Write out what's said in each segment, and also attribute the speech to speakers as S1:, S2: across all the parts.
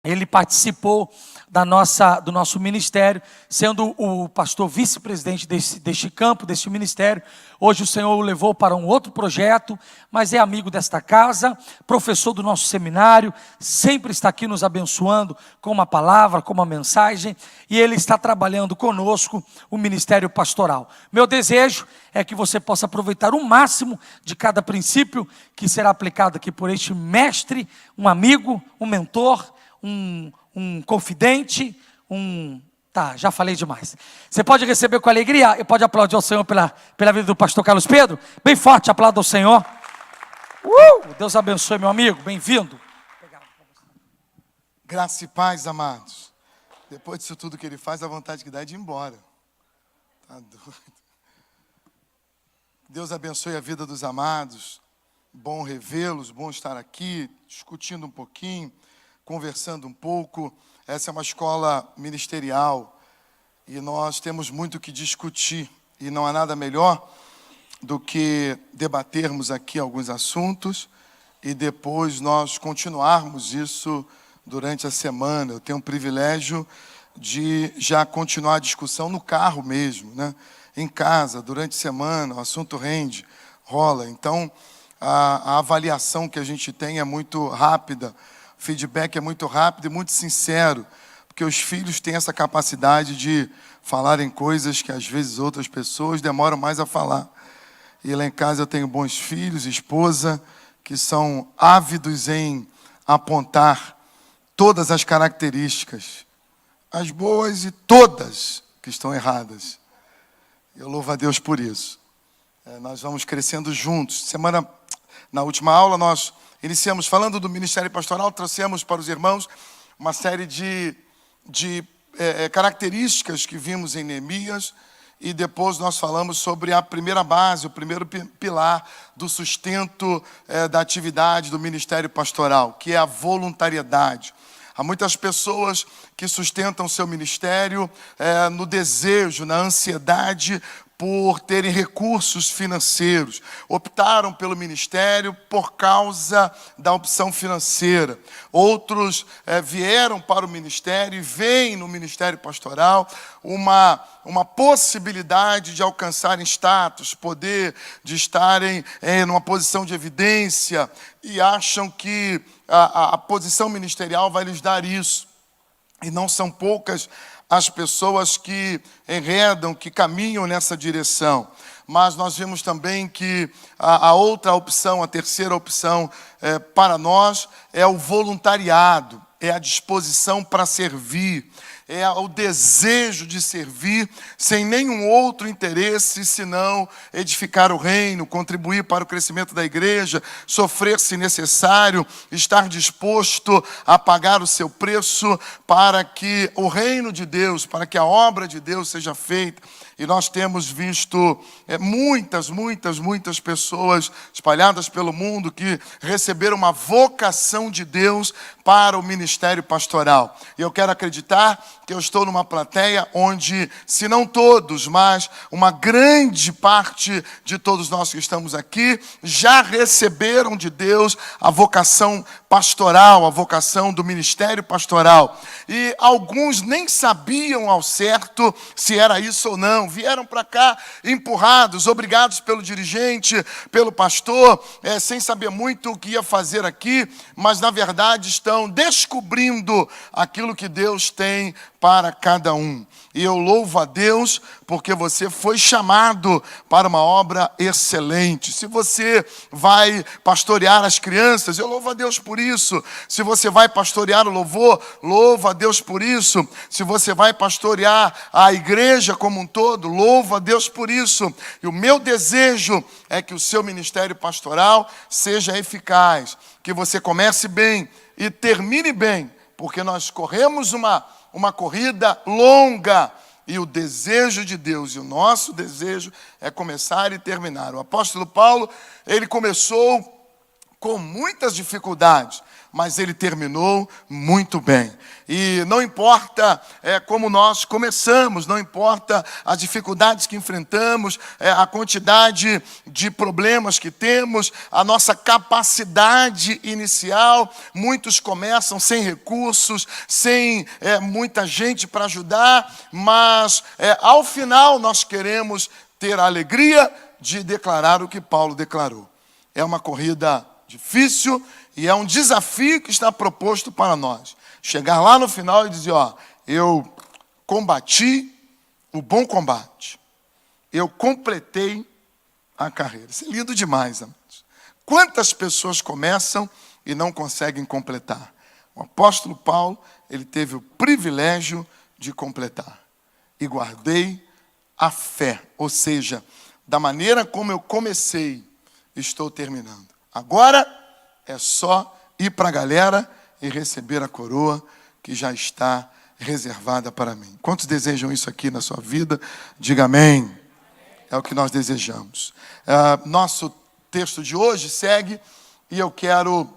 S1: Ele participou do nosso ministério, sendo o pastor vice-presidente deste campo, deste ministério. Hoje o Senhor o levou para um outro projeto, mas é amigo desta casa, professor do nosso seminário, sempre está aqui nos abençoando com uma palavra, com uma mensagem, e ele está trabalhando conosco o ministério pastoral. Meu desejo é que você possa aproveitar o máximo de cada princípio que será aplicado aqui por este mestre, um amigo, um mentor, um confidente, Tá, já falei demais. Você pode receber com alegria e pode aplaudir ao Senhor pela vida do pastor Carlos Pedro. Bem forte, aplauda ao Senhor. Deus abençoe, meu amigo, bem-vindo.
S2: Graça e paz, amados. Depois disso tudo que ele faz, a vontade que dá é de ir embora. Tá doido. Deus abençoe a vida dos amados. Bom revê-los, bom estar aqui, discutindo um pouquinho, conversando um pouco. Essa é uma escola ministerial e nós temos muito que discutir. E não há nada melhor do que debatermos aqui alguns assuntos e depois nós continuarmos isso durante a semana. Eu tenho o privilégio de já continuar a discussão no carro mesmo, né? Em casa, durante a semana, o assunto rende, rola. Então, a avaliação que a gente tem é muito rápida. O feedback é muito rápido e muito sincero, porque os filhos têm essa capacidade de falarem coisas que às vezes outras pessoas demoram mais a falar. E lá em casa eu tenho bons filhos, esposa, que são ávidos em apontar todas as características, as boas e todas que estão erradas. Eu louvo a Deus por isso. Nós vamos crescendo juntos. Na última aula nós iniciamos falando do ministério pastoral, trouxemos para os irmãos uma série de características que vimos em Neemias, e depois nós falamos sobre a primeira base, o primeiro pilar do sustento da atividade do ministério pastoral, que é a voluntariedade. Há muitas pessoas que sustentam seu ministério no desejo, na ansiedade por terem recursos financeiros. Optaram pelo ministério por causa da opção financeira. Outros vieram para o ministério e veem no ministério pastoral uma possibilidade de alcançarem status, poder, de estarem numa posição de evidência, e acham que a posição ministerial vai lhes dar isso. E não são poucas as pessoas que enredam, que caminham nessa direção. Mas nós vimos também que a outra opção, a terceira opção para nós é o voluntariado, é a disposição para servir, é o desejo de servir sem nenhum outro interesse senão edificar o reino, contribuir para o crescimento da igreja, sofrer se necessário, estar disposto a pagar o seu preço para que o reino de Deus, para que a obra de Deus seja feita. E nós temos visto muitas pessoas espalhadas pelo mundo que receberam uma vocação de Deus para o ministério pastoral. E eu quero acreditar que eu estou numa plateia onde, se não todos, mas uma grande parte de todos nós que estamos aqui já receberam de Deus a vocação pastoral, a vocação do ministério pastoral. E alguns nem sabiam ao certo se era isso ou não. Vieram para cá empurrados, obrigados pelo dirigente, pelo pastor, sem saber muito o que ia fazer aqui, mas na verdade estão descobrindo aquilo que Deus tem para cada um. E eu louvo a Deus porque você foi chamado para uma obra excelente. Se você vai pastorear as crianças, eu louvo a Deus por isso. Se você vai pastorear o louvor, louvo a Deus por isso. Se você vai pastorear a igreja como um todo, louvo a Deus por isso. E o meu desejo é que o seu ministério pastoral seja eficaz, que você comece bem e termine bem, porque nós corremos uma corrida longa, e o desejo de Deus e o nosso desejo é começar e terminar. O apóstolo Paulo, ele começou com muitas dificuldades, mas ele terminou muito bem. E não importa como nós começamos, não importa as dificuldades que enfrentamos, a quantidade de problemas que temos, a nossa capacidade inicial. Muitos começam sem recursos, sem muita gente para ajudar, mas ao final nós queremos ter a alegria de declarar o que Paulo declarou. É uma corrida difícil e é um desafio que está proposto para nós. Chegar lá no final e dizer, eu combati o bom combate. Eu completei a carreira. Isso é lindo demais, amados. Quantas pessoas começam e não conseguem completar? O apóstolo Paulo, ele teve o privilégio de completar. E guardei a fé, ou seja, da maneira como eu comecei, estou terminando. Agora é só ir para a galera e receber a coroa que já está reservada para mim. Quantos desejam isso aqui na sua vida? Diga amém. É o que nós desejamos. Nosso texto de hoje segue e eu quero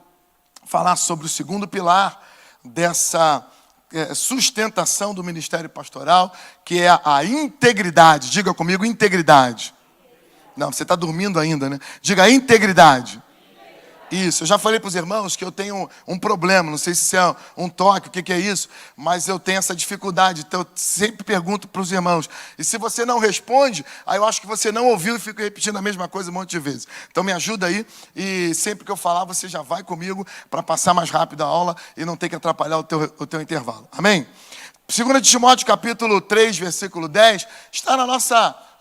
S2: falar sobre o segundo pilar dessa sustentação do ministério pastoral, que é a integridade. Diga comigo, integridade. Não, você está dormindo ainda, né? Diga integridade. Isso, eu já falei para os irmãos que eu tenho um problema, não sei se isso é um toque, o que é isso, mas eu tenho essa dificuldade, então eu sempre pergunto para os irmãos, e se você não responde, aí eu acho que você não ouviu e fico repetindo a mesma coisa um monte de vezes. Então me ajuda aí, e sempre que eu falar, você já vai comigo para passar mais rápido a aula e não ter que atrapalhar o teu intervalo. Amém? 2 Timóteo capítulo 3, versículo 10, está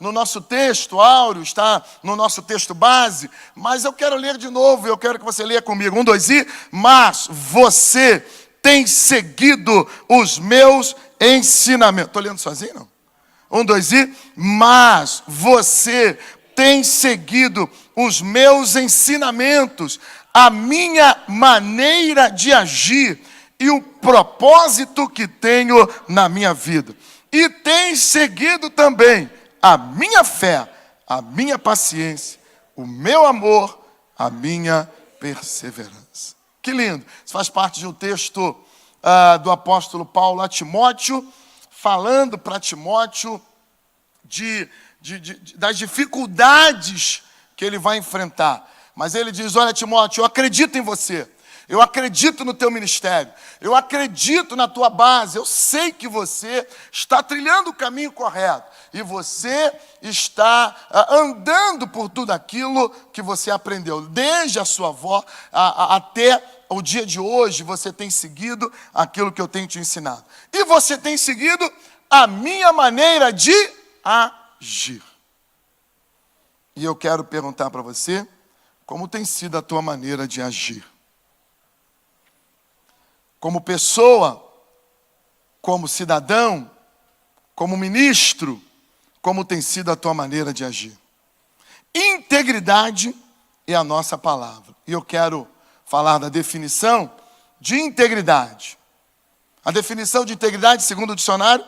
S2: no nosso texto áureo, está no nosso texto base, mas eu quero ler de novo, eu quero que você leia comigo. 1, 2 e... Mas você tem seguido os meus ensinamentos. Estou lendo sozinho, não? 1, 2 e... Mas você tem seguido os meus ensinamentos, a minha maneira de agir, e o propósito que tenho na minha vida. E tem seguido também a minha fé, a minha paciência, o meu amor, a minha perseverança. Que lindo. Isso faz parte de um texto do apóstolo Paulo a Timóteo, falando para Timóteo das dificuldades que ele vai enfrentar. Mas ele diz, olha Timóteo, eu acredito em você. Eu acredito no teu ministério, eu acredito na tua base, eu sei que você está trilhando o caminho correto e você está andando por tudo aquilo que você aprendeu. Desde a sua avó até o dia de hoje, você tem seguido aquilo que eu tenho te ensinado. E você tem seguido a minha maneira de agir. E eu quero perguntar para você, como tem sido a tua maneira de agir? Como pessoa, como cidadão, como ministro, como tem sido a tua maneira de agir? Integridade é a nossa palavra. E eu quero falar da definição de integridade. A definição de integridade, segundo o dicionário,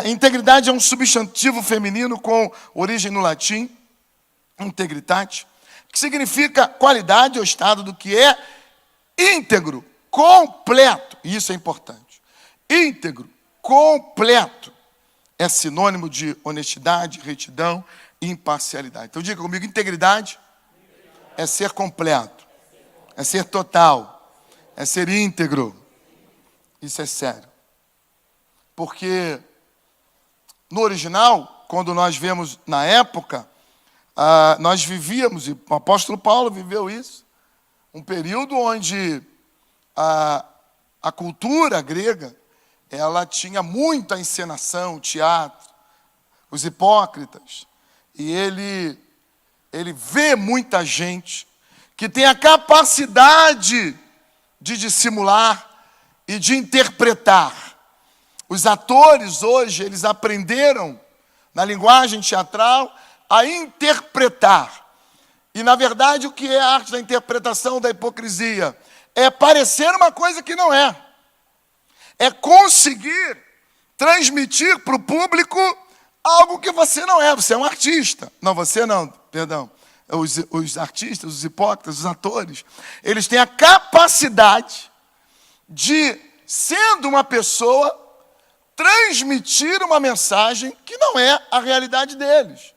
S2: integridade é um substantivo feminino com origem no latim, integritate, que significa qualidade ou estado do que é íntegro, completo, e isso é importante. Íntegro, completo, é sinônimo de honestidade, retidão e imparcialidade. Então diga comigo, integridade é ser completo, é ser total, é ser íntegro. Isso é sério. Porque no original, quando nós vemos na época, nós vivíamos, e o apóstolo Paulo viveu isso, um período onde a cultura grega, ela tinha muita encenação, teatro, os hipócritas. E ele vê muita gente que tem a capacidade de dissimular e de interpretar. Os atores hoje, eles aprenderam, na linguagem teatral, a interpretar. E, na verdade, o que é a arte da interpretação da hipocrisia? É parecer uma coisa que não é. É conseguir transmitir para o público algo que você não é. Você é um artista. Não, você não, perdão. os artistas, os hipócritas, os atores, eles têm a capacidade de, sendo uma pessoa, transmitir uma mensagem que não é a realidade deles.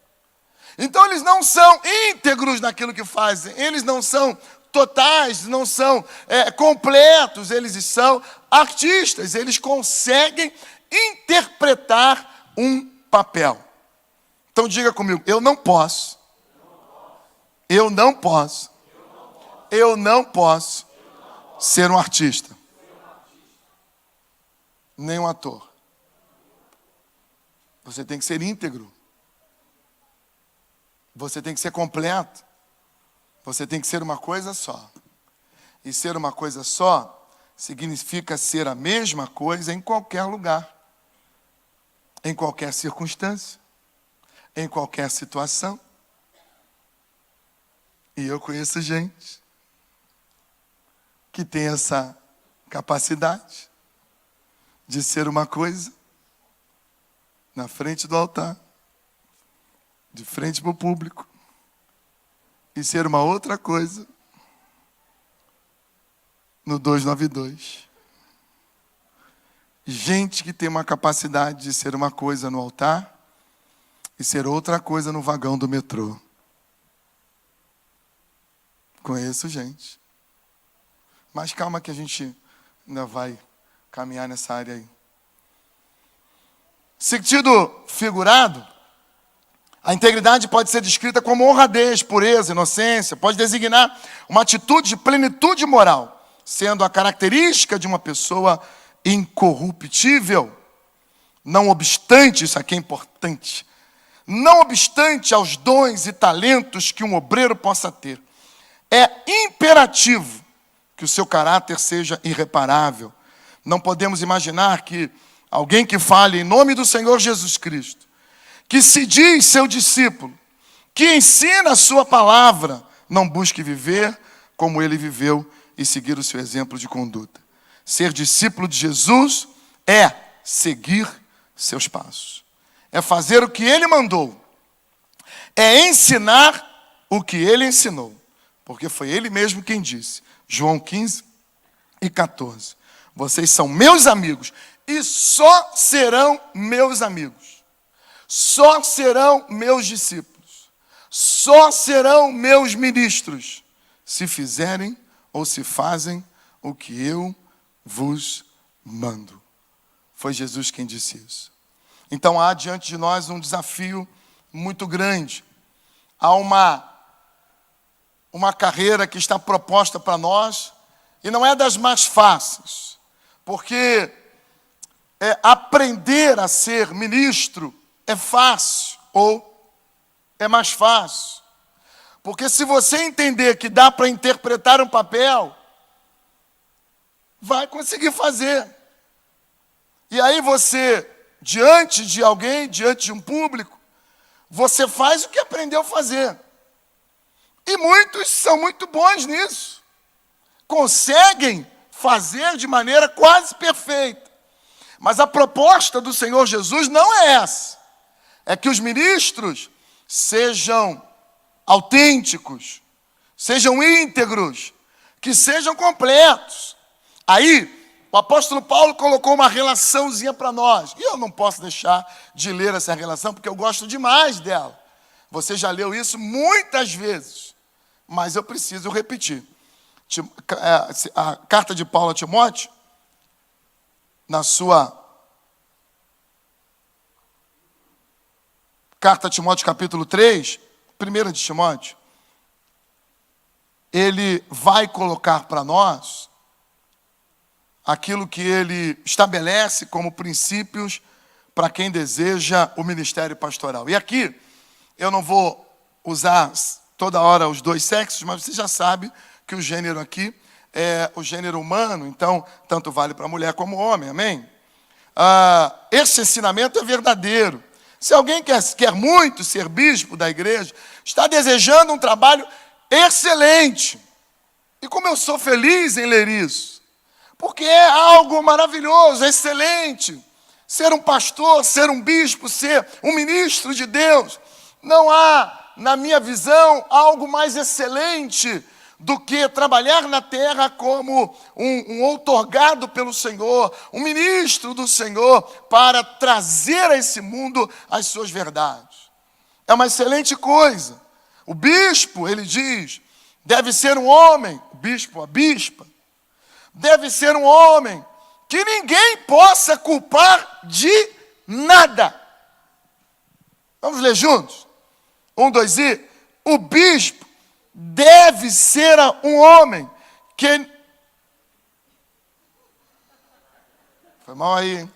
S2: Então eles não são íntegros naquilo que fazem, eles não são totais, não são completos, eles são artistas, eles conseguem interpretar um papel. Então diga comigo, eu não posso ser um artista, nem um ator. Você tem que ser íntegro. Você tem que ser completo. Você tem que ser uma coisa só. E ser uma coisa só significa ser a mesma coisa em qualquer lugar, em qualquer circunstância, em qualquer situação. E eu conheço gente que tem essa capacidade de ser uma coisa na frente do altar, de frente para o público, e ser uma outra coisa no 292. Gente que tem uma capacidade de ser uma coisa no altar e ser outra coisa no vagão do metrô. Conheço gente. Mas calma que a gente ainda vai caminhar nessa área aí. Sentido figurado, a integridade pode ser descrita como honradez, pureza, inocência, pode designar uma atitude de plenitude moral, sendo a característica de uma pessoa incorruptível. Não obstante, isso aqui é importante, não obstante aos dons e talentos que um obreiro possa ter, é imperativo que o seu caráter seja irreparável. Não podemos imaginar que alguém que fale em nome do Senhor Jesus Cristo, que se diz seu discípulo, que ensina a sua palavra, não busque viver como ele viveu e seguir o seu exemplo de conduta. Ser discípulo de Jesus é seguir seus passos. É fazer o que ele mandou. É ensinar o que ele ensinou. Porque foi ele mesmo quem disse. João 15:14. Vocês são meus amigos e só serão meus amigos. Só serão meus discípulos. Só serão meus ministros se fizerem ou se fazem o que eu vos mando. Foi Jesus quem disse isso. Então há diante de nós um desafio muito grande. Há uma carreira que está proposta para nós e não é das mais fáceis, porque aprender a ser ministro é fácil ou é mais fácil. Porque se você entender que dá para interpretar um papel, vai conseguir fazer. E aí você, diante de alguém, diante de um público, você faz o que aprendeu a fazer. E muitos são muito bons nisso. Conseguem fazer de maneira quase perfeita. Mas a proposta do Senhor Jesus não é essa. É que os ministros sejam autênticos, sejam íntegros, que sejam completos. Aí, o apóstolo Paulo colocou uma relaçãozinha para nós. E eu não posso deixar de ler essa relação, porque eu gosto demais dela. Você já leu isso muitas vezes, mas eu preciso repetir. A carta de Paulo a Timóteo, na sua carta a Timóteo, capítulo 3, 1 de Timóteo, ele vai colocar para nós aquilo que ele estabelece como princípios para quem deseja o ministério pastoral. E aqui, eu não vou usar toda hora os dois sexos, mas você já sabe que o gênero aqui é o gênero humano, então, tanto vale para mulher como homem, amém? Esse ensinamento é verdadeiro. Se alguém quer muito ser bispo da igreja, está desejando um trabalho excelente. E como eu sou feliz em ler isso, porque é algo maravilhoso, excelente. Ser um pastor, ser um bispo, ser um ministro de Deus. Não há na minha visão, algo mais excelente do que trabalhar na terra como um outorgado pelo Senhor, um ministro do Senhor, para trazer a esse mundo as suas verdades. É uma excelente coisa. O bispo, ele diz, deve ser um homem, o bispo, a bispa, deve ser um homem que ninguém possa culpar de nada. Vamos ler juntos? 1, 2 e... O bispo deve ser um homem que... Foi mal aí, hein?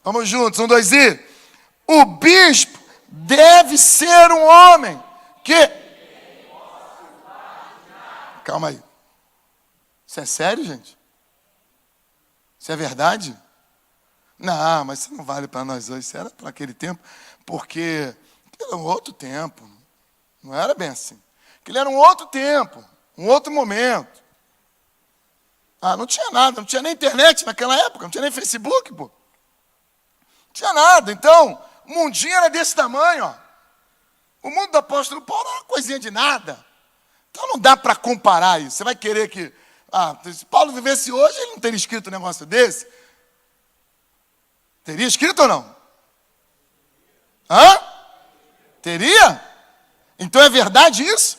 S2: Vamos juntos, 1, 2 e... O bispo deve ser um homem que... Calma aí. Isso é sério, gente? Isso é verdade? Não, mas isso não vale para nós hoje. Isso era para aquele tempo, porque era um outro tempo. Não era bem assim. Aquele era um outro tempo, um outro momento. Não tinha nada, não tinha nem internet naquela época, não tinha nem Facebook, pô. Não tinha nada. Então, o mundinho era desse tamanho, ó. O mundo do apóstolo Paulo era uma coisinha de nada. Então não dá para comparar isso. Você vai querer que... se Paulo vivesse hoje, ele não teria escrito um negócio desse? Teria escrito ou não? Teria? Então é verdade isso?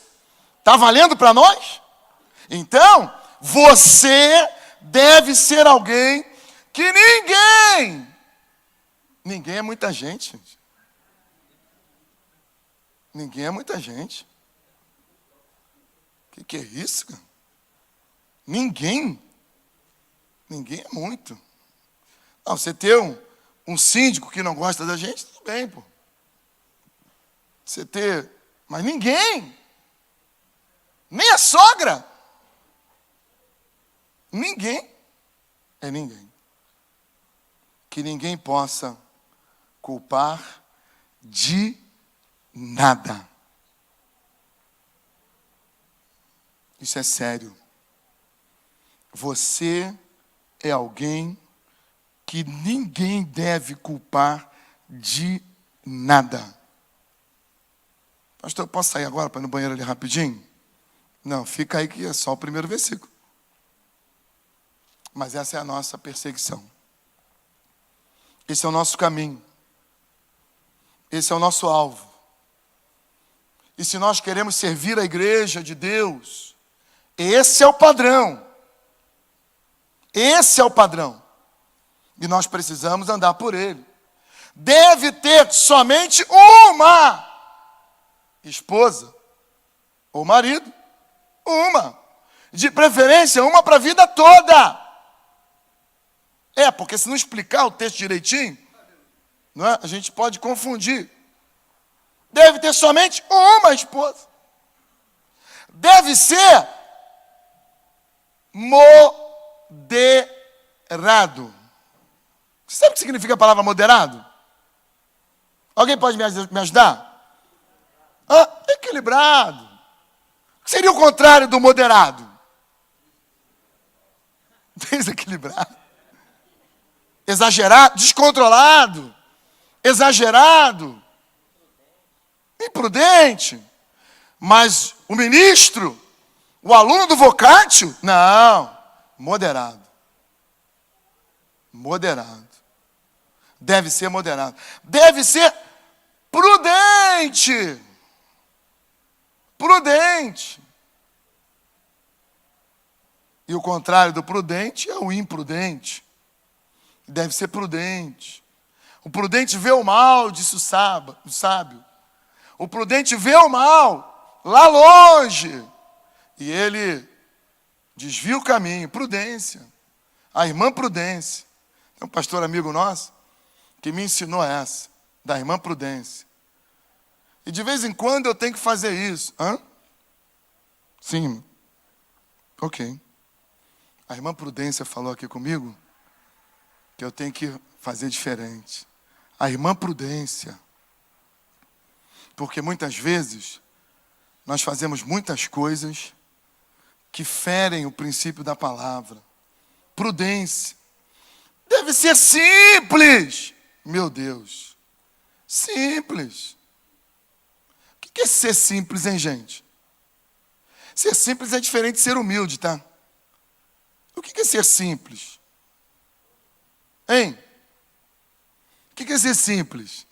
S2: Está valendo para nós? Então, você deve ser alguém que ninguém é muita gente. Ninguém é muita gente. O que é isso, cara? Ninguém é muito. Não, você ter um síndico que não gosta da gente, tudo bem, pô. Você ter... Mas ninguém. Nem a sogra. Ninguém é ninguém. Que ninguém possa culpar de nada. Isso é sério. Você é alguém que ninguém deve culpar de nada. Pastor, eu posso sair agora para ir no banheiro ali rapidinho? Não, fica aí que é só o primeiro versículo. Mas essa é a nossa perseguição. Esse é o nosso caminho. Esse é o nosso alvo. E se nós queremos servir a igreja de Deus, esse é o padrão. Esse é o padrão. E nós precisamos andar por ele. Deve ter somente uma esposa ou marido. Uma. De preferência, uma para a vida toda. Porque se não explicar o texto direitinho, não é? A gente pode confundir. Deve ter somente uma esposa. Deve ser moderado. Você sabe o que significa a palavra moderado? Alguém pode me ajudar? Equilibrado. O que seria o contrário do moderado? Desequilibrado. Exagerado, descontrolado. Exagerado. Imprudente. Mas o ministro, o aluno do vocátil, não. Moderado. Moderado. Deve ser moderado. Deve ser prudente. Prudente. E o contrário do prudente é o imprudente. Deve ser prudente. O prudente vê o mal, disse o sábio. O prudente vê o mal lá longe. E ele desvia o caminho. Prudência. A irmã Prudência. Tem um pastor amigo nosso que me ensinou essa, da irmã Prudência. E de vez em quando eu tenho que fazer isso. Sim. Ok. A irmã Prudência falou aqui comigo que eu tenho que fazer diferente. A irmã Prudência. Porque muitas vezes nós fazemos muitas coisas que ferem o princípio da palavra. Prudência. Deve ser simples. Meu Deus. Simples. O que é ser simples, hein, gente? Ser simples é diferente de ser humilde, tá? O que é ser simples? Hein? O que é ser simples?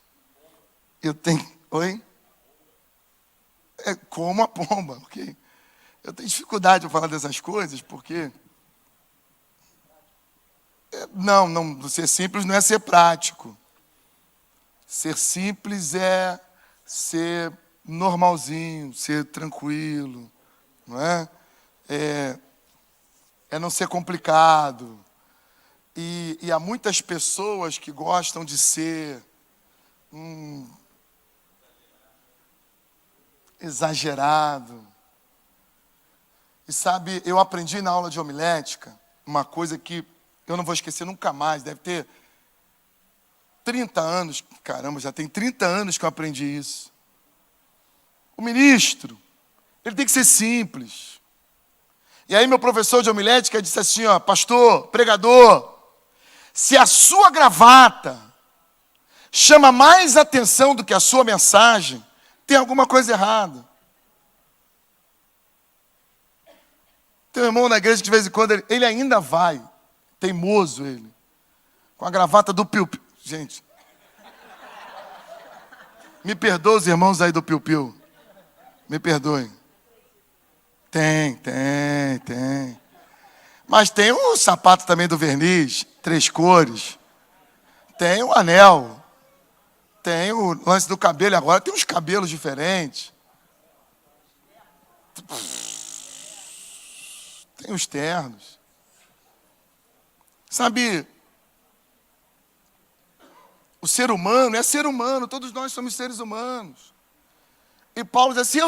S2: Eu tenho... Oi? É como a pomba, ok? Eu tenho dificuldade de falar dessas coisas, porque... Não, ser simples não é ser prático. Ser simples é ser normalzinho, ser tranquilo, não é? É não ser complicado. E há muitas pessoas que gostam de ser exagerado. E sabe, eu aprendi na aula de homilética uma coisa que eu não vou esquecer nunca mais, deve ter 30 anos, caramba, já tem 30 anos que eu aprendi isso. O ministro, ele tem que ser simples. E aí meu professor de homilética disse assim, ó, pastor, pregador, se a sua gravata chama mais atenção do que a sua mensagem, tem alguma coisa errada. Tem um irmão na igreja que de vez em quando ele ainda vai, teimoso ele, com a gravata do piu-piu. Gente, me perdoa os irmãos aí do piu-piu. Me perdoem. Tem. Mas tem o sapato também do verniz, 3 cores. Tem o anel. Tem o lance do cabelo. Agora tem uns cabelos diferentes. Tem os ternos. Sabe, o ser humano é ser humano. Todos nós somos seres humanos. E Paulo diz assim,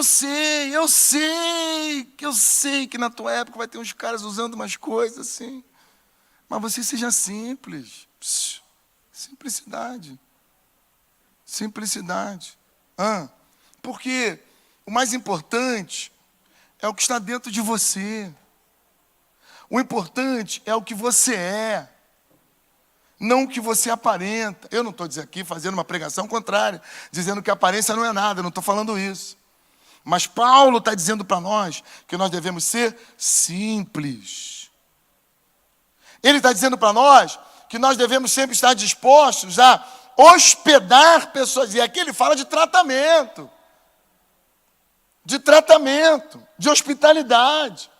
S2: eu sei que na tua época vai ter uns caras usando umas coisas assim. Mas você seja simples. Simplicidade. Simplicidade. Porque o mais importante é o que está dentro de você. O importante é o que você é. Não o que você aparenta. Eu não estou aqui fazendo uma pregação contrária, dizendo que a aparência não é nada, eu não estou falando isso. Mas Paulo está dizendo para nós que nós devemos ser simples. Ele está dizendo para nós que nós devemos sempre estar dispostos a hospedar pessoas. E aqui ele fala de tratamento. De hospitalidade.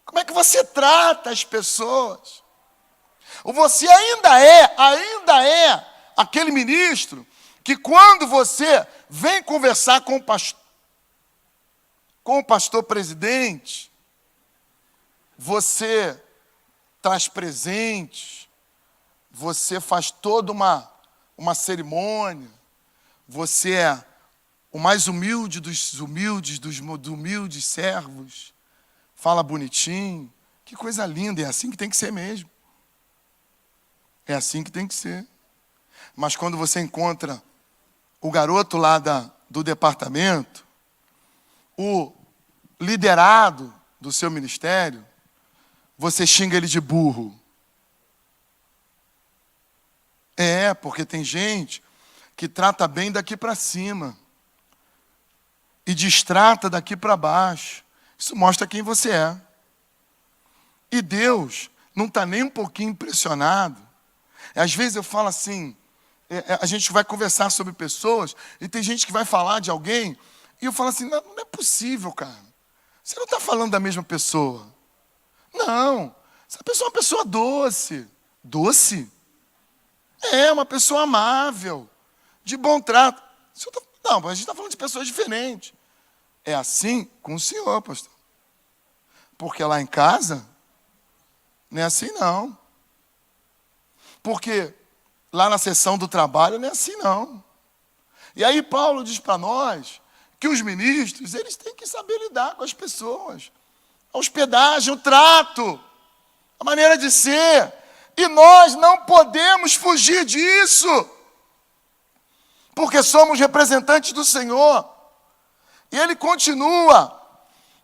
S2: Como é que você trata as pessoas? Ou você ainda é aquele ministro que quando você vem conversar com o pastor presidente, você traz presentes, você faz toda uma cerimônia, você é o mais humilde dos humildes servos, fala bonitinho, que coisa linda, é assim que tem que ser mesmo. É assim que tem que ser. Mas quando você encontra o garoto lá do departamento, o liderado do seu ministério, você xinga ele de burro. Porque tem gente que trata bem daqui para cima e destrata daqui para baixo. Isso mostra quem você é. E Deus não está nem um pouquinho impressionado. Às vezes eu falo assim, a gente vai conversar sobre pessoas, e tem gente que vai falar de alguém, e eu falo assim, não é possível, cara. Você não está falando da mesma pessoa. Não, essa pessoa é uma pessoa doce. Doce? Uma pessoa amável, de bom trato. Não, a gente está falando de pessoas diferentes. É assim com o senhor, pastor. Porque lá em casa, não é assim não. Porque lá na sessão do trabalho não é assim não. E aí Paulo diz para nós que os ministros, eles têm que saber lidar com as pessoas. A hospedagem, o trato, a maneira de ser. E nós não podemos fugir disso. Porque somos representantes do Senhor. E ele continua.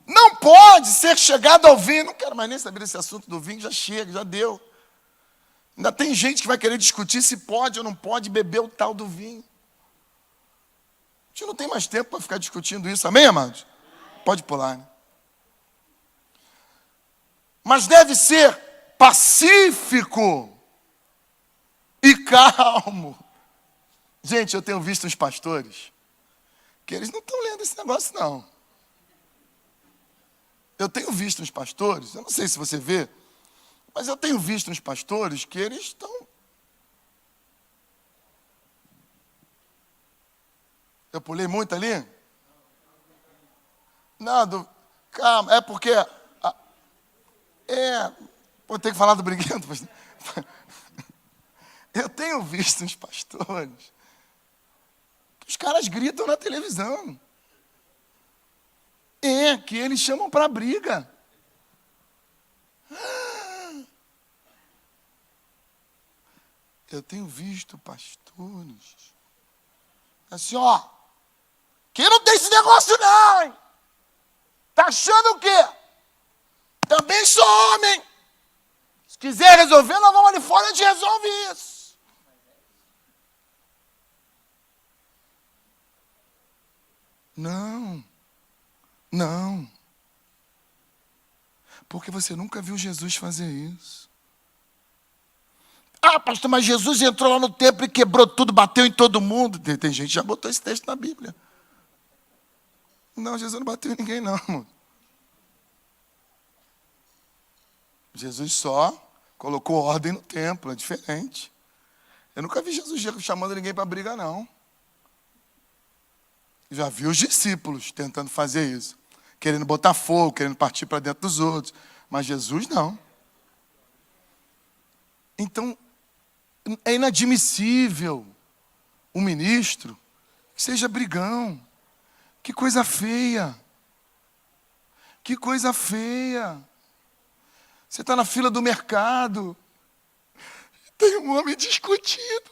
S2: Não pode ser chegado ao vinho. Não quero mais nem saber desse assunto do vinho, já chega, já deu. Ainda tem gente que vai querer discutir se pode ou não pode beber o tal do vinho. gente não tem mais tempo para ficar discutindo isso, amém, amados? Pode pular, né? Mas deve ser pacífico e calmo. Gente, eu tenho visto uns pastores que eles não estão lendo esse negócio, não. Eu tenho visto uns pastores, eu não sei se você vê, mas eu tenho visto uns pastores que eles estão... Eu pulei muito ali? Não, calma, é porque... Vou ter que falar do brinquedo. Eu tenho visto uns pastores que os caras gritam na televisão. Que eles chamam para briga. Eu tenho visto pastores assim, que não tem esse negócio não, hein? Tá achando o quê? Também sou homem. Se quiser resolver, nós vamos ali fora e a gente resolve isso. Não. Porque você nunca viu Jesus fazer isso. Pastor, mas Jesus entrou lá no templo e quebrou tudo, bateu em todo mundo. Tem gente que já botou esse texto na Bíblia. Não, Jesus não bateu em ninguém, não, amor. Jesus só colocou ordem no templo, é diferente. Eu nunca vi Jesus chamando ninguém para briga, não. Já vi os discípulos tentando fazer isso. Querendo botar fogo, querendo partir para dentro dos outros. Mas Jesus não. Então, é inadmissível um ministro que seja brigão. Que coisa feia. Que coisa feia. Você está na fila do mercado. Tem um homem discutindo.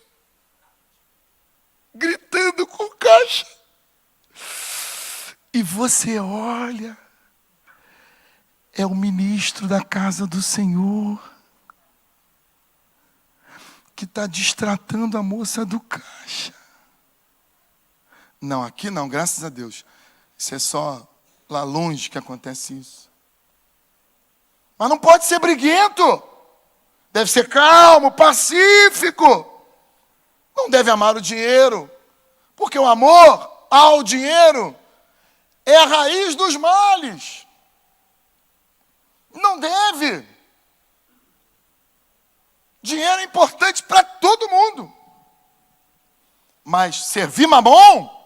S2: Gritando com o caixa. E você olha. É o ministro da casa do Senhor. Que está destratando a moça do caixa. Não, aqui não, graças a Deus. Isso é só lá longe que acontece isso. Mas não pode ser briguento. Deve ser calmo, pacífico. Não deve amar o dinheiro. Porque o amor ao dinheiro é a raiz dos males. Não deve. Dinheiro é importante para todo mundo. Mas servir mamon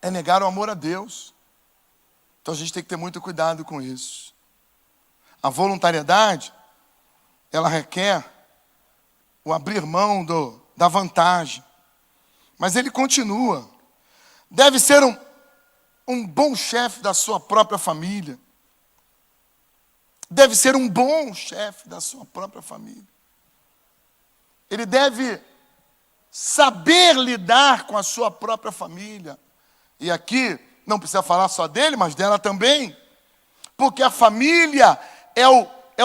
S2: é negar o amor a Deus. Então a gente tem que ter muito cuidado com isso. A voluntariedade, ela requer o abrir mão da vantagem. Mas ele continua. Deve ser um bom chefe da sua própria família. Deve ser um bom chefe da sua própria família. Ele deve saber lidar com a sua própria família. E aqui, não precisa falar só dele, mas dela também. Porque a família é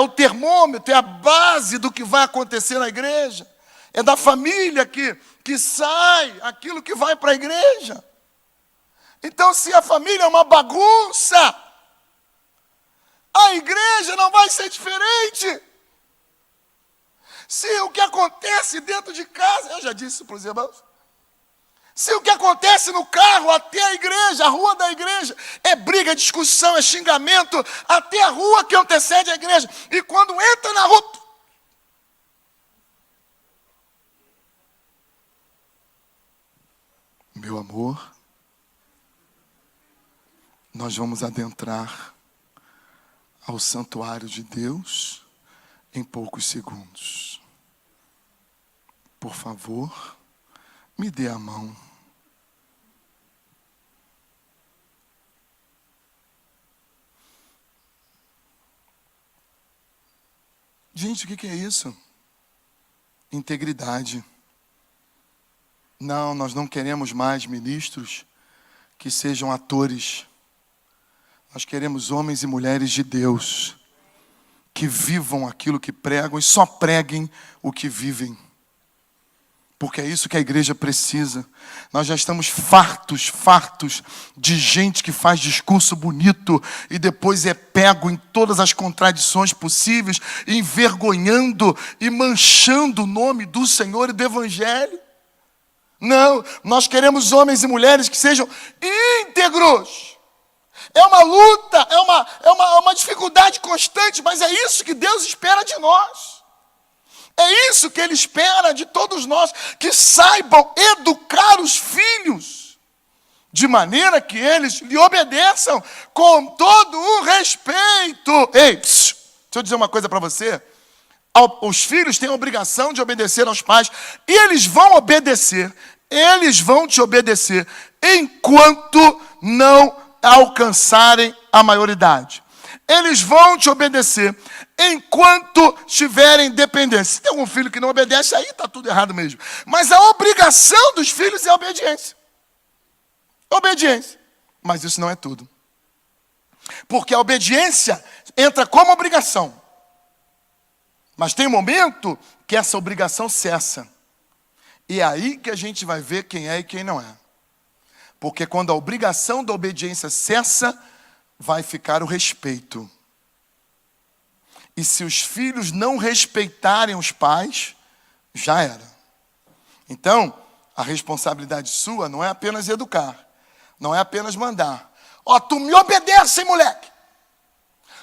S2: o termômetro, é a base do que vai acontecer na igreja. É da família que sai aquilo que vai para a igreja. Então, se a família é uma bagunça, a igreja não vai ser diferente. Se o que acontece dentro de casa, eu já disse isso para os irmãos, se o que acontece no carro até a igreja, a rua da igreja, é briga, discussão, é xingamento, até a rua que antecede a igreja, e quando entra na rua... Meu amor, nós vamos adentrar ao santuário de Deus em poucos segundos. Por favor, me dê a mão. Gente, o que é isso? Integridade. Não, nós não queremos mais ministros que sejam atores. Nós queremos homens e mulheres de Deus que vivam aquilo que pregam e só preguem o que vivem. Porque é isso que a igreja precisa. Nós já estamos fartos de gente que faz discurso bonito e depois é pego em todas as contradições possíveis, envergonhando e manchando o nome do Senhor e do Evangelho. Não, nós queremos homens e mulheres que sejam íntegros. É uma luta, é uma dificuldade constante, mas é isso que Deus espera de nós. É isso que Ele espera de todos nós, que saibam educar os filhos, de maneira que eles lhe obedeçam com todo o respeito. Ei, deixa eu dizer uma coisa para você. Os filhos têm a obrigação de obedecer aos pais, e eles vão obedecer, eles vão te obedecer, enquanto não alcançarem a maioridade. Eles vão te obedecer enquanto tiverem dependência. Se tem algum filho que não obedece, aí está tudo errado mesmo. Mas a obrigação dos filhos é a obediência. Obediência. Mas isso não é tudo. Porque a obediência entra como obrigação. Mas tem um momento que essa obrigação cessa. E é aí que a gente vai ver quem é e quem não é. Porque quando a obrigação da obediência cessa, vai ficar o respeito. E se os filhos não respeitarem os pais, já era. Então, a responsabilidade sua não é apenas educar, não é apenas mandar. Ó, tu me obedece, moleque.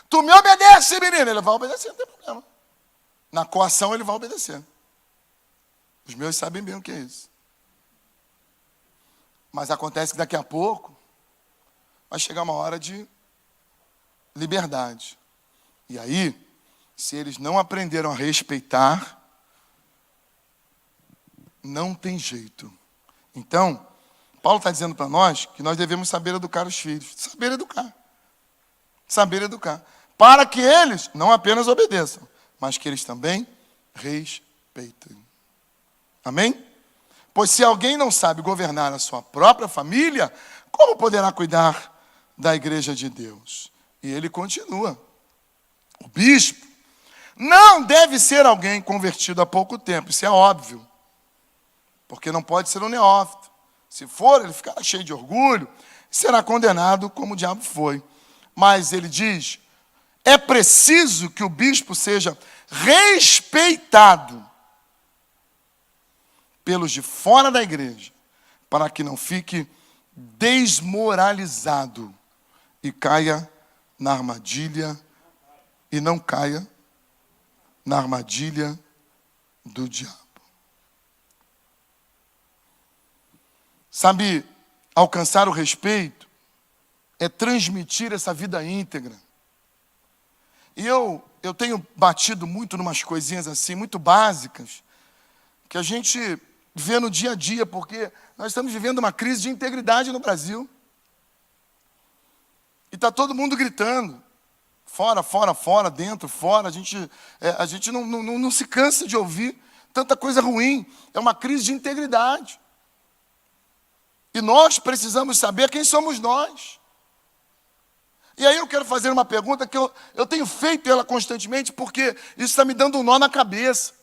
S2: Tu me obedece, menino. Ele vai obedecer, não tem problema. Na coação ele vai obedecer. Os meus sabem bem o que é isso. Mas acontece que daqui a pouco vai chegar uma hora de liberdade. E aí, se eles não aprenderam a respeitar, não tem jeito. Então, Paulo está dizendo para nós que nós devemos saber educar os filhos. Saber educar. Saber educar. Para que eles não apenas obedeçam, mas que eles também respeitem. Amém? Pois se alguém não sabe governar a sua própria família, como poderá cuidar da igreja de Deus? E ele continua. O bispo não deve ser alguém convertido há pouco tempo. Isso é óbvio. Porque não pode ser um neófito. Se for, ele ficará cheio de orgulho e será condenado como o diabo foi. Mas ele diz, é preciso que o bispo seja respeitado pelos de fora da igreja, para que não fique desmoralizado e caia na armadilha, e não caia na armadilha do diabo. Sabe, alcançar o respeito é transmitir essa vida íntegra. E eu tenho batido muito numas coisinhas assim, muito básicas, que a gente vê no dia a dia, porque nós estamos vivendo uma crise de integridade no Brasil. E está todo mundo gritando. Fora, fora, fora, dentro, fora. A gente não se cansa de ouvir tanta coisa ruim. É uma crise de integridade. E nós precisamos saber quem somos nós. E aí eu quero fazer uma pergunta que eu tenho feito ela constantemente, porque isso está me dando um nó na cabeça.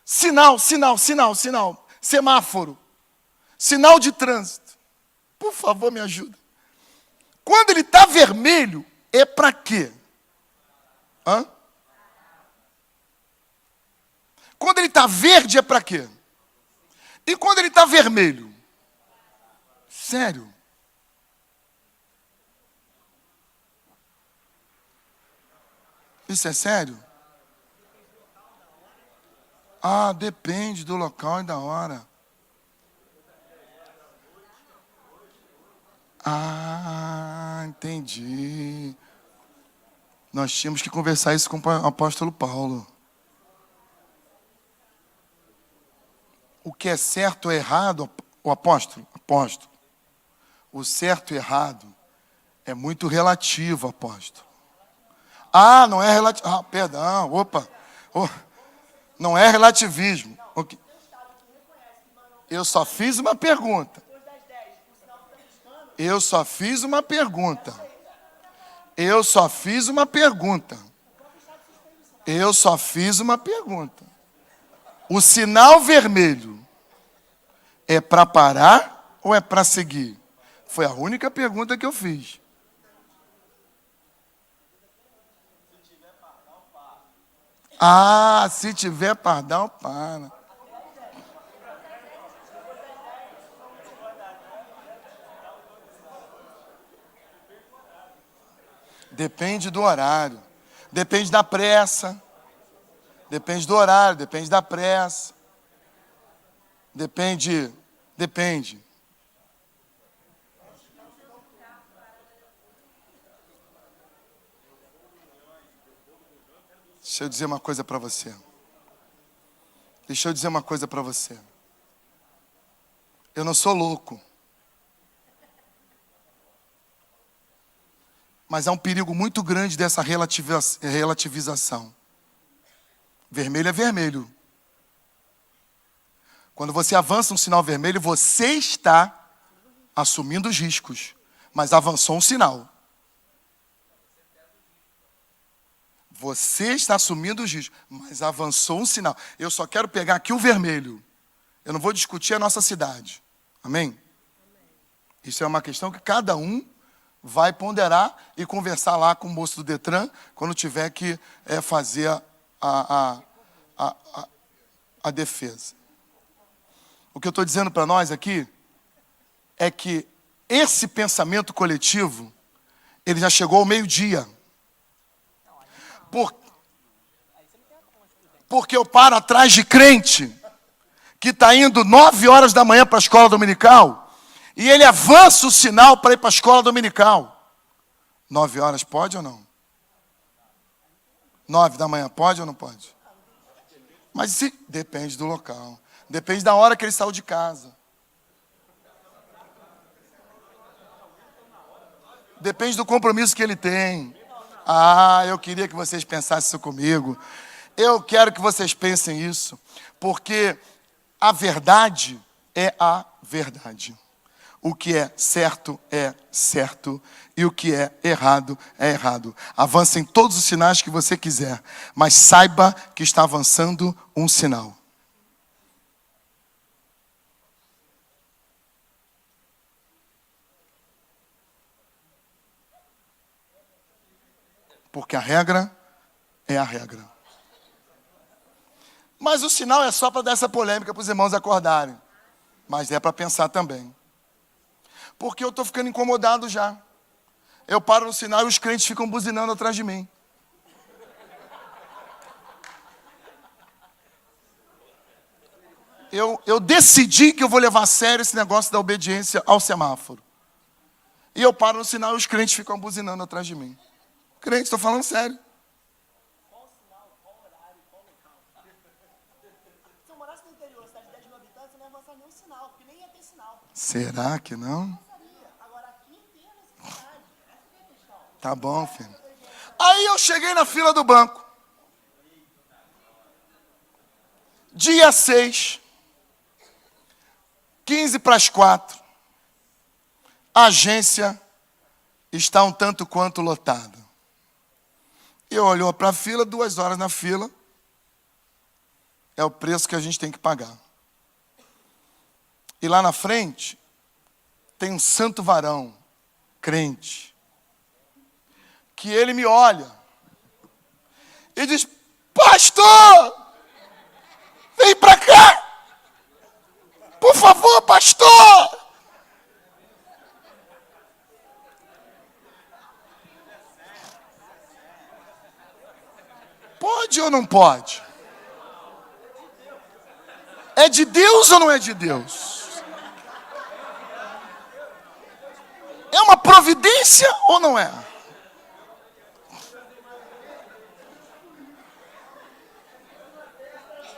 S2: Sinal. Semáforo. Sinal de trânsito. Por favor, me ajuda. Quando ele está vermelho, é para quê? Quando ele está verde, é para quê? E quando ele está vermelho? Sério? Isso é sério? Ah, depende do local e da hora. Ah, entendi. Nós tínhamos que conversar isso com o apóstolo Paulo. O que é certo ou errado, o apóstolo? Apóstolo. O certo e errado é muito relativo, apóstolo. Ah, não é relativo. Ah, perdão, opa. Oh, não é relativismo. Okay. Eu só fiz uma pergunta. Eu só fiz uma pergunta. O sinal vermelho É para parar ou é para seguir? Foi a única pergunta que eu fiz. Ah, se tiver pardal, para. Depende do horário. Depende da pressa. Depende do horário, depende da pressa. Depende. Deixa eu dizer uma coisa para você. Eu não sou louco. Mas há um perigo muito grande dessa relativização. Vermelho é vermelho. Quando você avança um sinal vermelho, você está assumindo os riscos. Mas avançou um sinal. Você está assumindo os riscos, mas avançou um sinal. Eu só quero pegar aqui o vermelho. Eu não vou discutir a nossa cidade. Amém? Isso é uma questão que cada um vai ponderar e conversar lá com o moço do Detran quando tiver que fazer a defesa. O que eu estou dizendo para nós aqui é que esse pensamento coletivo, ele já chegou ao meio-dia. Porque eu paro atrás de crente que está indo 9 horas da manhã para a escola dominical e ele avança o sinal para ir para a escola dominical. 9 horas pode ou não? 9 da manhã pode ou não pode? Mas depende do local. Depende da hora que ele saiu de casa. Depende do compromisso que ele tem. Ah, eu queria que vocês pensassem isso comigo. Eu quero que vocês pensem isso. Porque a verdade é a verdade. O que é certo e o que é errado. Avance em todos os sinais que você quiser, mas saiba que está avançando um sinal. Porque a regra é a regra. Mas o sinal é só para dar essa polêmica para os irmãos acordarem. Mas é para pensar também. Porque eu estou ficando incomodado já. Eu paro no sinal e os crentes ficam buzinando atrás de mim. Eu decidi que eu vou levar a sério esse negócio da obediência ao semáforo. E eu paro no sinal e os crentes ficam buzinando atrás de mim. Crente, estou falando sério.
S3: Qual sinal, qual horário, qual local? Se eu morasse no interior, cidade de 10 mil habitantes, eu não ia avançar nenhum sinal, porque nem ia ter sinal.
S2: Será que não?
S3: Agora aqui tem a necessidade. Essa é a questão.
S2: Tá bom, filho. Aí eu cheguei na fila do banco. Dia 6. 15 para as 4. A agência está um tanto quanto lotada. Eu olhou para a fila, 2 horas na fila. É o preço que a gente tem que pagar. E lá na frente, tem um santo varão, crente, que ele me olha e diz: pastor, vem para cá. Por favor, pastor. Pode ou não pode? É de Deus ou não é de Deus? É uma providência ou não é?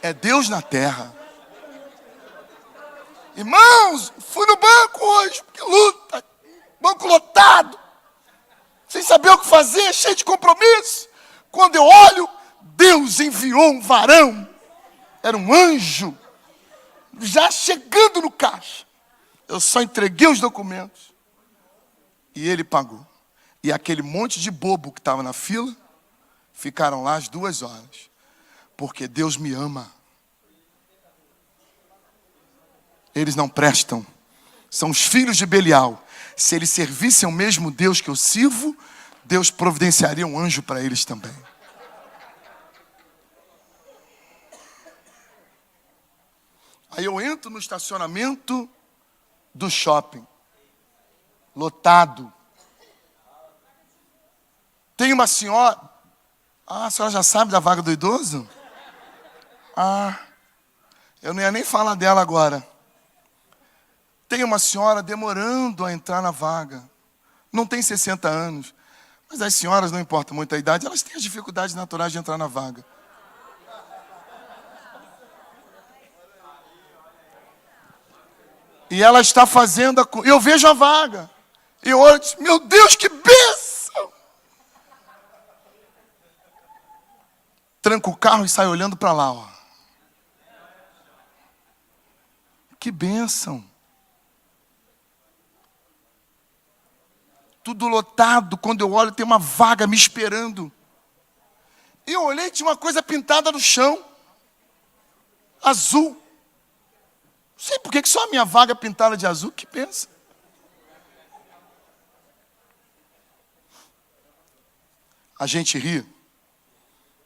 S2: É Deus na terra. Irmãos, fui no banco hoje, que luta, banco lotado, sem saber o que fazer, cheio de compromisso. Quando eu olho, Deus enviou um varão, era um anjo, já chegando no caixa. Eu só entreguei os documentos e ele pagou. E aquele monte de bobo que estava na fila, ficaram lá as 2 horas. Porque Deus me ama. Eles não prestam. São os filhos de Belial. Se eles servissem o mesmo Deus que eu sirvo, Deus providenciaria um anjo para eles também. Aí eu entro no estacionamento do shopping. Lotado. Tem uma senhora... Ah, a senhora já sabe da vaga do idoso? Ah, eu não ia nem falar dela agora. Tem uma senhora demorando a entrar na vaga. Não tem 60 anos. Mas as senhoras, não importa muito a idade, elas têm as dificuldades naturais de entrar na vaga. E ela está fazendo eu vejo a vaga. E eu olho e digo, meu Deus, que bênção! Tranco o carro e saio olhando para lá, ó. Que bênção! Tudo lotado, quando eu olho tem uma vaga me esperando. E eu olhei, tinha uma coisa pintada no chão. Azul. Não sei por que só a minha vaga é pintada de azul, que pensa? A gente ri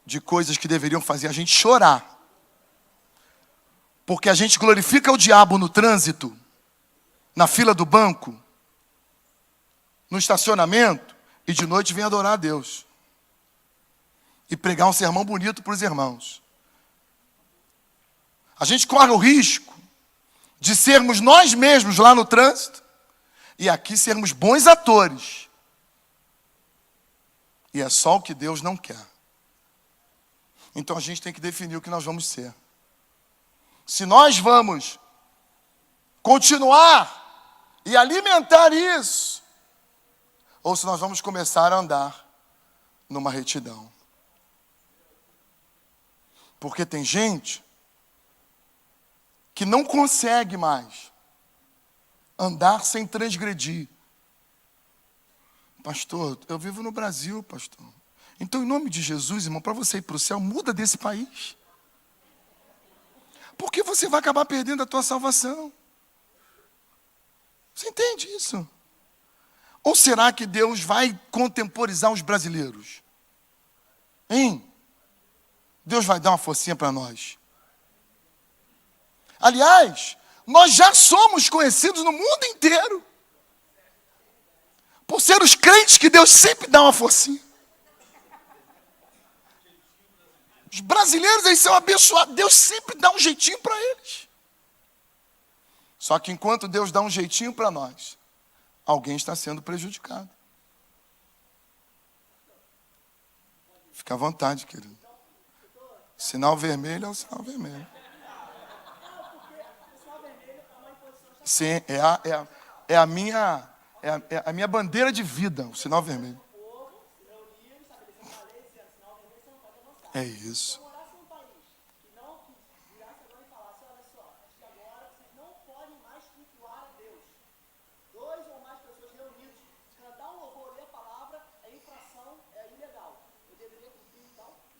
S2: de coisas que deveriam fazer a gente chorar. Porque a gente glorifica o diabo no trânsito, na fila do banco, no estacionamento, e de noite vem adorar a Deus. E pregar um sermão bonito para os irmãos. A gente corre o risco de sermos nós mesmos lá no trânsito, e aqui sermos bons atores. E é só o que Deus não quer. Então a gente tem que definir o que nós vamos ser. Se nós vamos continuar e alimentar isso, ou se nós vamos começar a andar numa retidão. Porque tem gente que não consegue mais andar sem transgredir. Pastor, eu vivo no Brasil, pastor. Então, em nome de Jesus, irmão, para você ir para o céu, muda desse país. Porque você vai acabar perdendo a tua salvação. Você entende isso? Ou será que Deus vai contemporizar os brasileiros? Hein? Deus vai dar uma forcinha para nós. Aliás, nós já somos conhecidos no mundo inteiro por ser os crentes que Deus sempre dá uma forcinha. Os brasileiros, eles são abençoados. Deus sempre dá um jeitinho para eles. Só que enquanto Deus dá um jeitinho para nós, alguém está sendo prejudicado. Fica à vontade, querido. Sinal vermelho é o sinal vermelho. Sim, é a minha bandeira de vida, o sinal vermelho. É isso.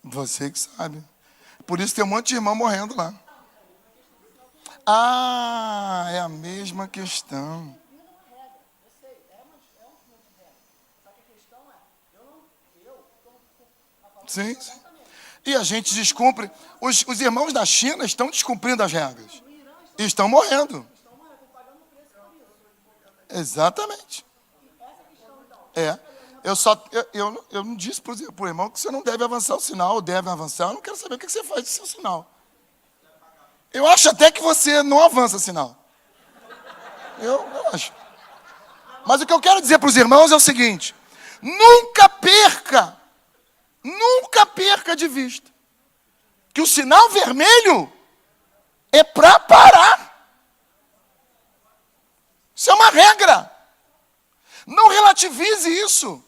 S2: Você que sabe. Por isso tem um monte de irmão morrendo lá. Ah, é a mesma questão. Sim, sim. E a gente descumpre. Os irmãos da China estão descumprindo as regras. E estão morrendo. Exatamente. É. Eu não disse para o irmão que você não deve avançar o sinal, ou deve avançar. Eu não quero saber o que você faz do seu sinal. Eu acho até que você não avança sinal. Eu acho. Mas o que eu quero dizer para os irmãos é o seguinte: nunca perca de vista que o sinal vermelho é para parar. Isso é uma regra. Não relativize isso.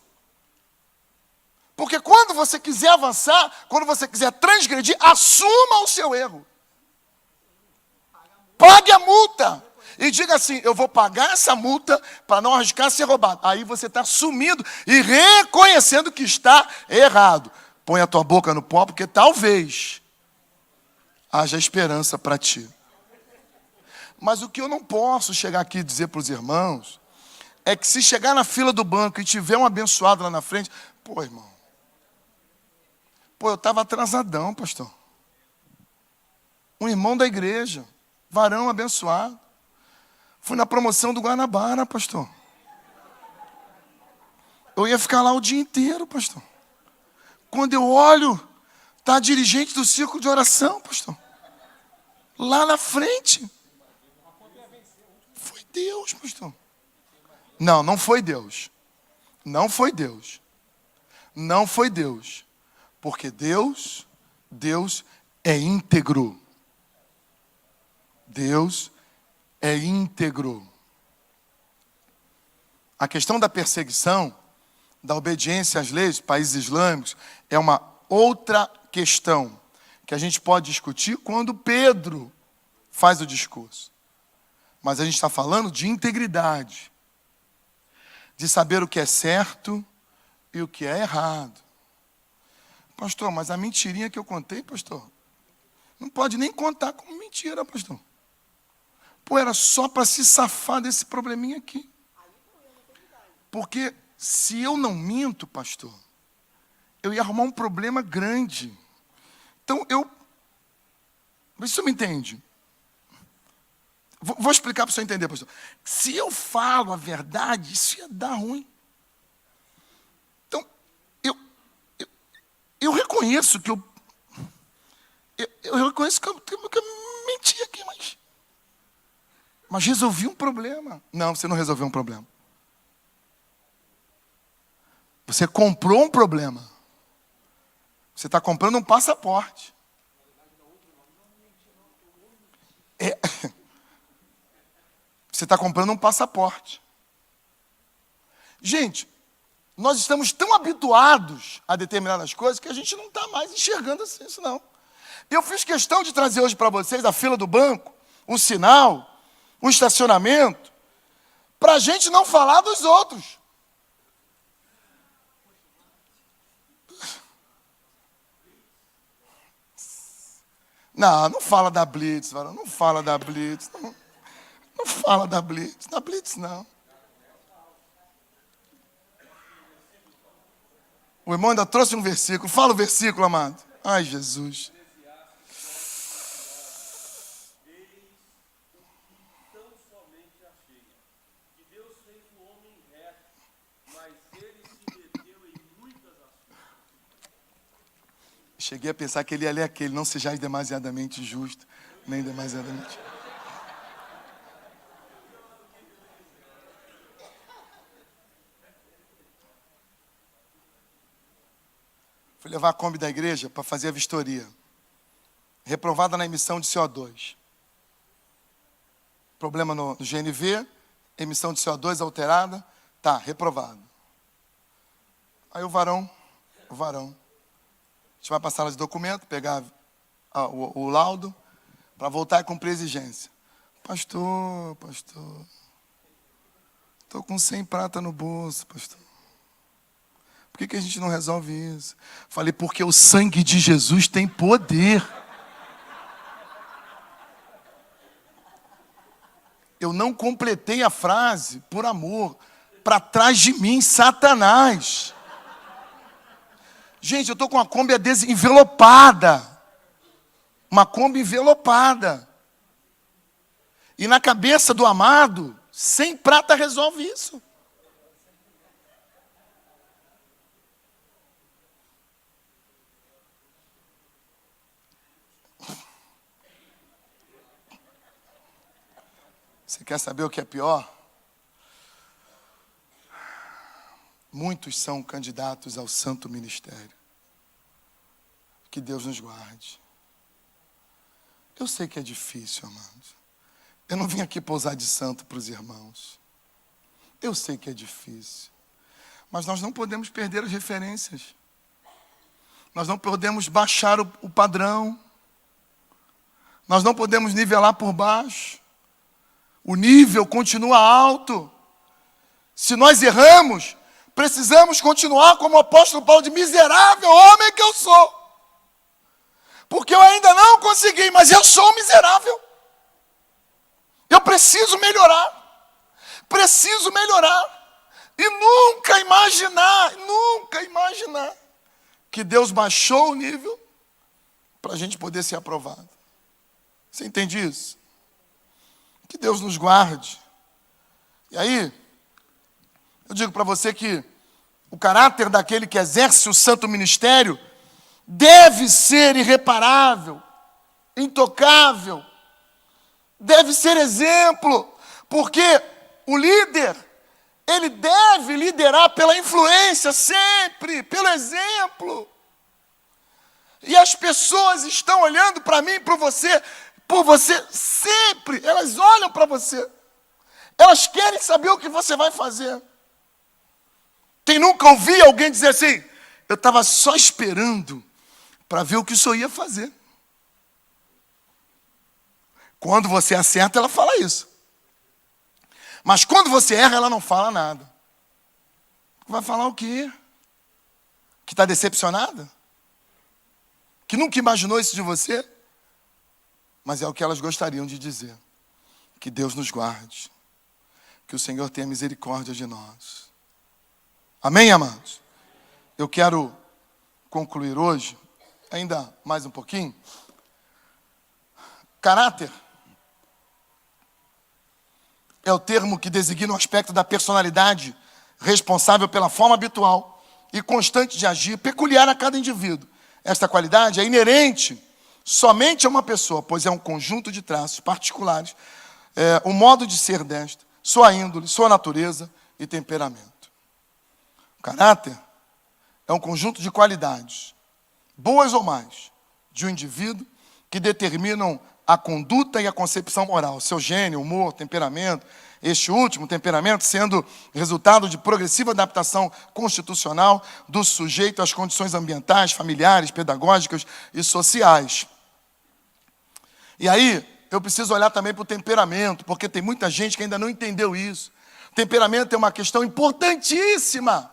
S2: Porque quando você quiser avançar, quando você quiser transgredir, assuma o seu erro. Pague a multa. E diga assim: eu vou pagar essa multa para não arriscar ser roubado. Aí você está assumindo e reconhecendo que está errado. Põe a tua boca no pó, porque talvez haja esperança para ti. Mas o que eu não posso chegar aqui e dizer para os irmãos é que se chegar na fila do banco e tiver um abençoado lá na frente, pô, irmão, eu estava atrasadão, pastor. Um irmão da igreja, varão abençoado. Fui na promoção do Guanabara, pastor. Eu ia ficar lá o dia inteiro, pastor. Quando eu olho, está a dirigente do círculo de oração, pastor. Lá na frente. Foi Deus, pastor. Não, não foi Deus. Não foi Deus. Não foi Deus. Porque Deus é íntegro. Deus é íntegro. A questão da perseguição, da obediência às leis, países islâmicos, é uma outra questão que a gente pode discutir quando Pedro faz o discurso. Mas a gente está falando de integridade, de saber o que é certo e o que é errado. Pastor, mas a mentirinha que eu contei, pastor, não pode nem contar como mentira, pastor. Pô, era só para se safar desse probleminha aqui. Porque se eu não minto, pastor, eu ia arrumar um problema grande. Então, vê se você me entende. Vou explicar para você entender, pastor. Se eu falo a verdade, isso ia dar ruim. Então, eu reconheço que eu reconheço que eu menti aqui, mas resolvi um problema. Não, você não resolveu um problema. Você comprou um problema. Você está comprando um passaporte. Você está comprando um passaporte. Gente, nós estamos tão habituados a determinadas coisas que a gente não está mais enxergando assim, isso não. Eu fiz questão de trazer hoje para vocês a fila do banco, o sinal, o estacionamento, para a gente não falar dos outros. Não fala da Blitz, não fala da Blitz, não fala da Blitz não. O irmão ainda trouxe um versículo, fala o versículo, amado. Ai, Jesus. Cheguei a pensar que ele ia ler aquele, não sejais demasiadamente justo, nem demasiadamente. Fui levar a Kombi da igreja para fazer a vistoria. Reprovada na emissão de CO2. Problema no GNV, emissão de CO2 alterada, tá, reprovado. Aí o varão, a gente vai passar de documento, pegar o laudo, para voltar e cumprir a exigência. Pastor, estou com 100 prata no bolso, pastor. Por que a gente não resolve isso? Falei, porque o sangue de Jesus tem poder. Eu não completei a frase por amor. Para trás de mim, Satanás. Gente, eu estou com uma Kombi envelopada. Uma Kombi envelopada. E na cabeça do amado, 100 prata resolve isso. Você quer saber o que é pior? Muitos são candidatos ao santo ministério. Que Deus nos guarde. Eu sei que é difícil, amados. Eu não vim aqui pousar de santo para os irmãos. Eu sei que é difícil. Mas nós não podemos perder as referências. Nós não podemos baixar o padrão. Nós não podemos nivelar por baixo. O nível continua alto. Se nós erramos, precisamos continuar como o apóstolo Paulo, de miserável homem que eu sou. Porque eu ainda não consegui, mas eu sou miserável. Eu preciso melhorar. Preciso melhorar. E nunca imaginar que Deus baixou o nível para a gente poder ser aprovado. Você entende isso? Que Deus nos guarde. E aí, eu digo para você que o caráter daquele que exerce o santo ministério deve ser irreparável, intocável, deve ser exemplo, porque o líder, ele deve liderar pela influência sempre, pelo exemplo. E as pessoas estão olhando para mim, por você sempre, elas olham para você. Elas querem saber o que você vai fazer. Quem nunca ouviu alguém dizer assim, eu estava só esperando para ver o que o senhor ia fazer. Quando você acerta, ela fala isso. Mas quando você erra, ela não fala nada. Vai falar o quê? Que está decepcionada? Que nunca imaginou isso de você? Mas é o que elas gostariam de dizer. Que Deus nos guarde. Que o Senhor tenha misericórdia de nós. Amém, amados? Eu quero concluir hoje, ainda mais um pouquinho. Caráter é o termo que designa o aspecto da personalidade responsável pela forma habitual e constante de agir, peculiar a cada indivíduo. Esta qualidade é inerente somente a uma pessoa, pois é um conjunto de traços particulares, o modo de ser desta, sua índole, sua natureza e temperamento. O caráter é um conjunto de qualidades, boas ou mais, de um indivíduo que determinam a conduta e a concepção moral, seu gênio, humor, temperamento, este último temperamento sendo resultado de progressiva adaptação constitucional do sujeito às condições ambientais, familiares, pedagógicas e sociais. E aí, eu preciso olhar também para o temperamento, porque tem muita gente que ainda não entendeu isso. O temperamento é uma questão importantíssima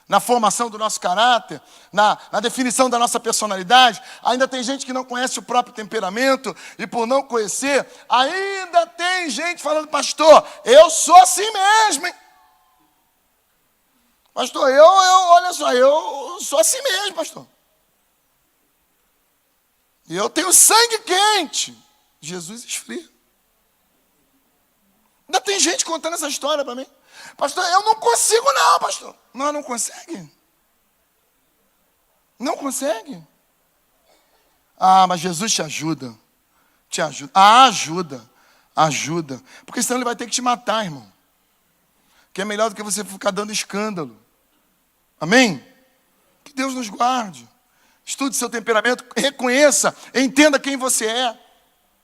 S2: na formação do nosso caráter, na definição da nossa personalidade. Ainda tem gente que não conhece o próprio temperamento, e por não conhecer, ainda tem gente falando, pastor, eu sou assim mesmo, hein? Pastor, olha só, eu sou assim mesmo, pastor. E eu tenho sangue quente. Jesus esfria. Ainda tem gente contando essa história para mim. Pastor, eu não consigo não, pastor. Não consegue? Não consegue? Ah, mas Jesus te ajuda. Te ajuda. Ah, ajuda. Porque senão ele vai ter que te matar, irmão. Que é melhor do que você ficar dando escândalo. Amém? Que Deus nos guarde. Estude seu temperamento, reconheça, entenda quem você é.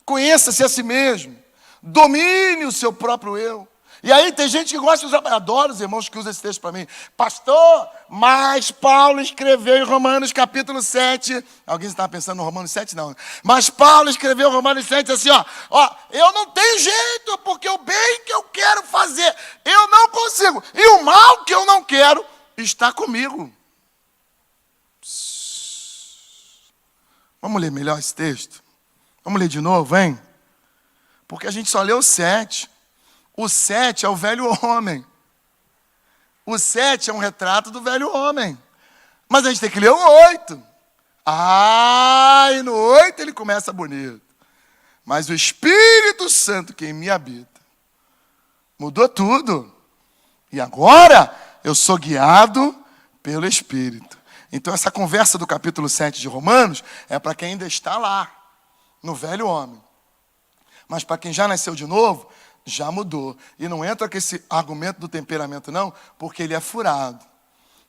S2: Conheça-se a si mesmo. Domine o seu próprio eu. E aí tem gente que gosta de usar, adoro os irmãos que usam esse texto para mim. Pastor, mas Paulo escreveu em Romanos capítulo 7. Alguém estava pensando no Romanos 7? Não. Mas Paulo escreveu em Romanos 7 assim, ó, eu não tenho jeito, porque o bem que eu quero fazer, eu não consigo. E o mal que eu não quero está comigo. Vamos ler melhor esse texto? Vamos ler de novo, hein? Porque a gente só leu o 7. O 7 é o velho homem. O 7 é um retrato do velho homem. Mas a gente tem que ler o 8. E no 8 ele começa bonito. Mas o Espírito Santo que em mim habita mudou tudo. E agora eu sou guiado pelo Espírito. Então essa conversa do capítulo 7 de Romanos é para quem ainda está lá, no velho homem. Mas para quem já nasceu de novo, já mudou. E não entra com esse argumento do temperamento, não, porque ele é furado.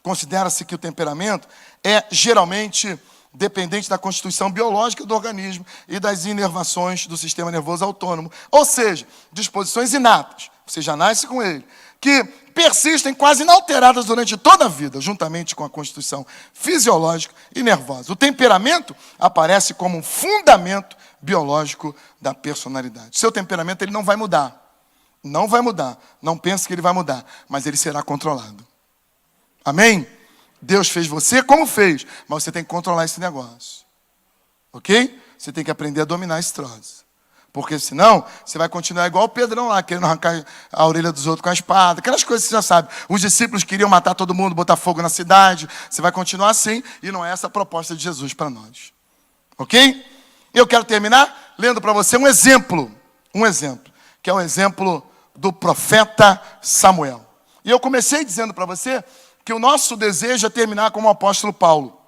S2: Considera-se que o temperamento é geralmente dependente da constituição biológica do organismo e das inervações do sistema nervoso autônomo. Ou seja, disposições inatas, você já nasce com ele, que persistem quase inalteradas durante toda a vida, juntamente com a constituição fisiológica e nervosa. O temperamento aparece como um fundamento biológico da personalidade. Seu temperamento ele não vai mudar. Não vai mudar. Não pense que ele vai mudar, mas ele será controlado. Amém? Deus fez você como fez, mas você tem que controlar esse negócio. Ok? Você tem que aprender a dominar esse troço. Porque senão, você vai continuar igual o Pedrão lá, querendo arrancar a orelha dos outros com a espada. Aquelas coisas que você já sabe. Os discípulos queriam matar todo mundo, botar fogo na cidade. Você vai continuar assim, e não é essa a proposta de Jesus para nós. Ok? Eu quero terminar lendo para você um exemplo, que é o exemplo do profeta Samuel. E eu comecei dizendo para você que o nosso desejo é terminar como o apóstolo Paulo.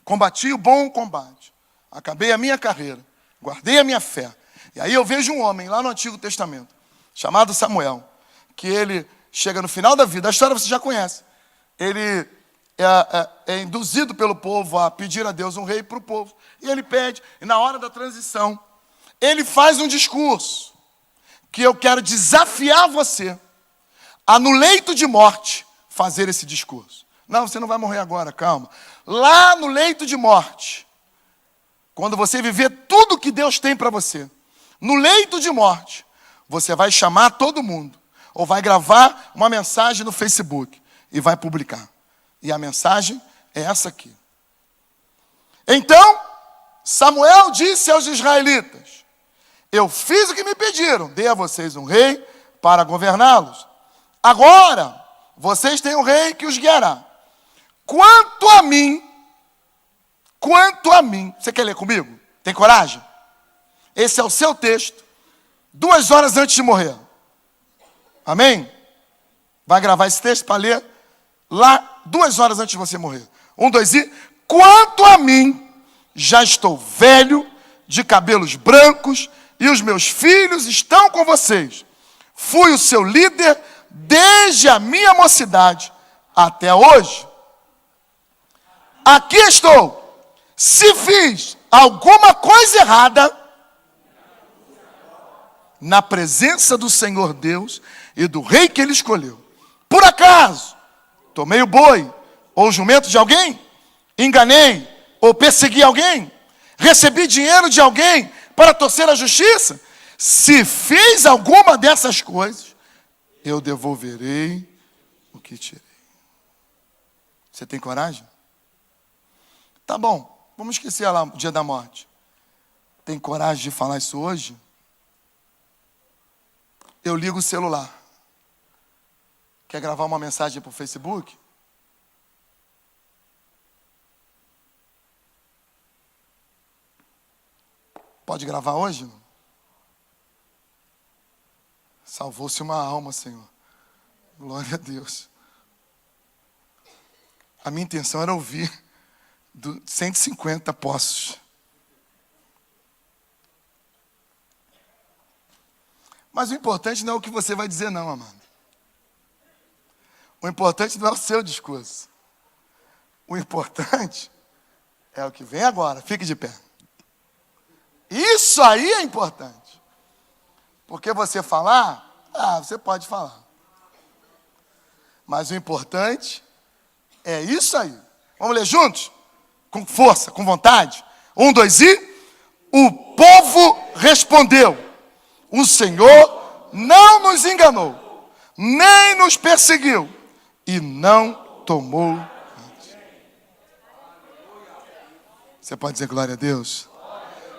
S2: Combati o bom combate, acabei a minha carreira, guardei a minha fé. E aí eu vejo um homem lá no Antigo Testamento, chamado Samuel, que ele chega no final da vida, a história você já conhece. Ele é induzido pelo povo a pedir a Deus um rei para o povo. E ele pede, e na hora da transição, ele faz um discurso, que eu quero desafiar você a no leito de morte fazer esse discurso. Não, você não vai morrer agora, calma. Lá no leito de morte, quando você viver tudo que Deus tem para você, no leito de morte, você vai chamar todo mundo, ou vai gravar uma mensagem no Facebook e vai publicar. E a mensagem é essa aqui. Então, Samuel disse aos israelitas: eu fiz o que me pediram, dei a vocês um rei para governá-los. Agora, vocês têm um rei que os guiará. Quanto a mim, você quer ler comigo? Tem coragem? Esse é o seu texto, 2 horas antes de morrer. Amém? Vai gravar esse texto para ler lá 2 horas antes de você morrer. 1, 2 e... Quanto a mim, já estou velho, de cabelos brancos, e os meus filhos estão com vocês. Fui o seu líder desde a minha mocidade até hoje. Aqui estou. Se fiz alguma coisa errada, na presença do Senhor Deus e do rei que ele escolheu, por acaso, tomei o boi ou o jumento de alguém, enganei ou persegui alguém, recebi dinheiro de alguém para torcer a justiça, se fiz alguma dessas coisas, eu devolverei o que tirei. Você tem coragem? Tá bom, vamos esquecer lá o dia da morte. Tem coragem de falar isso hoje? Eu ligo o celular. Quer gravar uma mensagem para o Facebook? Pode gravar hoje? Salvou-se uma alma, Senhor. Glória a Deus. A minha intenção era ouvir 150 poços. Mas o importante não é o que você vai dizer, não, amado. O importante não é o seu discurso. O importante é o que vem agora. Fique de pé. Isso aí é importante. Porque você falar, você pode falar. Mas o importante é isso aí. Vamos ler juntos? Com força, com vontade. 1, 2 e... O povo respondeu: o Senhor não nos enganou, nem nos perseguiu, e não tomou. Você pode dizer glória a Deus?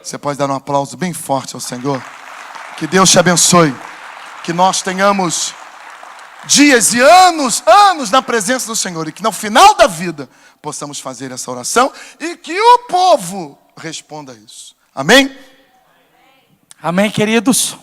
S2: Você pode dar um aplauso bem forte ao Senhor? Que Deus te abençoe. Que nós tenhamos dias e anos na presença do Senhor. E que no final da vida possamos fazer essa oração. E que o povo responda isso. Amém?
S1: Amém, queridos.